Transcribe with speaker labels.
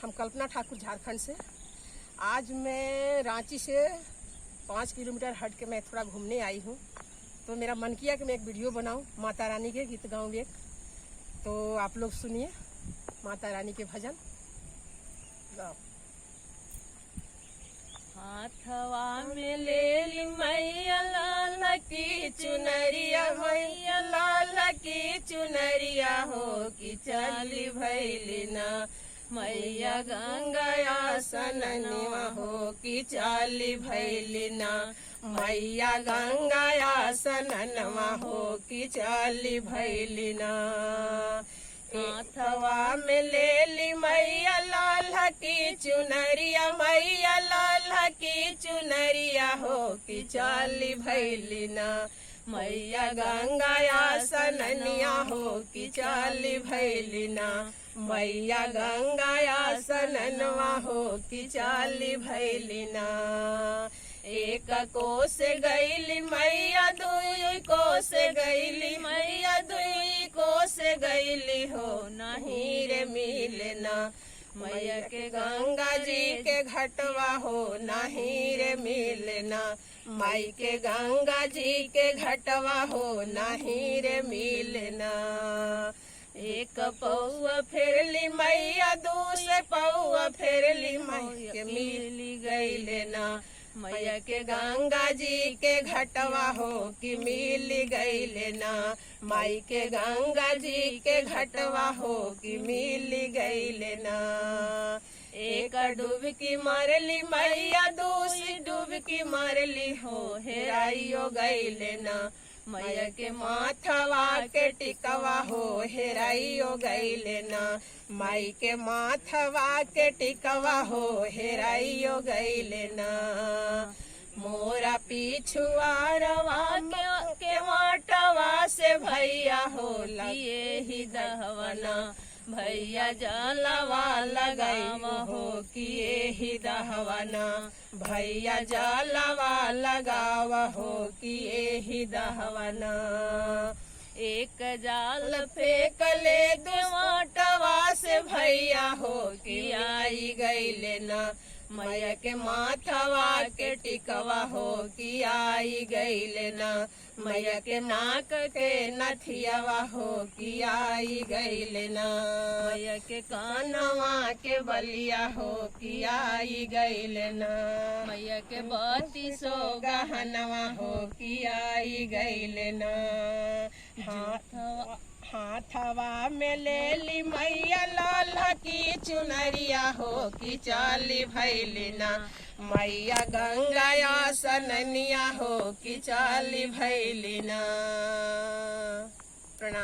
Speaker 1: हम कल्पना ठाकुर झारखंड से। आज मैं रांची से 5 किलोमीटर हट के मैं थोड़ा घूमने आई हूँ, तो मेरा मन किया कि मैं एक वीडियो बनाऊँ, माता रानी के गीत गाऊँ एक। तो आप लोग सुनिए माता रानी के भजन गाओ।
Speaker 2: हाथवा में ले ली मैया लाल की चुनरिया, मैया लाल की चुनरिया हो कि चाली भैली ना, मैया गंगा सननवा हो कि चाली भैली ना, मैया गंगा सननवा हो कि चाली भैली ना। हाथवा में ले ली मैया लाल की चुनरिया, मैया लाल की चुनरिया हो कि चाली भैली ना, मैया गंगा सननिया हो कि चाली भैली ना, मैया गंगा सननवा हो कि चाली भैली ना। एक कोस गईली मैया, दुई कोस गईली मैया, दुई कोस गईली हो नहीं रे मिलना, मैया के गंगा जी के घटवा हो नहीं रे मिलना, माई के गंगा जी के घटवा हो नहीं रे मिलना। एक पौआ फेरली मैया, दूसरे पौआ फेरली मैया के मिली गईले ना, मैया के गंगा जी के घटवा हो कि मिल गईले ना, माई के गंगा जी के घटवा हो कि मिल गईले ना। एक डुबकी मारली मैया, दूसरी डुबकी मारली हो हेराइयो गईले ना, मैया के माथवा के टिकवा हो हेराइयो गईले ना, माई के माथवा के टिकवा हो हेराइयो गईले ना। मोरा पिछुआरवा के वाटवा से भैया हो लिए ही दहवना, भैया जलवा लगावा हो किए ही दहवना, भैया जलवा लगावा हो किए ही दहवना। एक जाल फेंक ले देवाटवा से भैया हो कि आई गईले ना, मैया के माथवा के टिकवा हो कि आई गईले ना, मैया के नाक के नथियावा हो कि आई गईले ना, मैया के कानवा के बलिया हो कि आई गईले ना, मैया के 32 गहनवा हो कि आई गईले ना। हाथवा में ले ली मैया लाल की चुनरिया हो कि चाली भैली ना, मैया गंगा सननिया हो कि चाली भैली ना।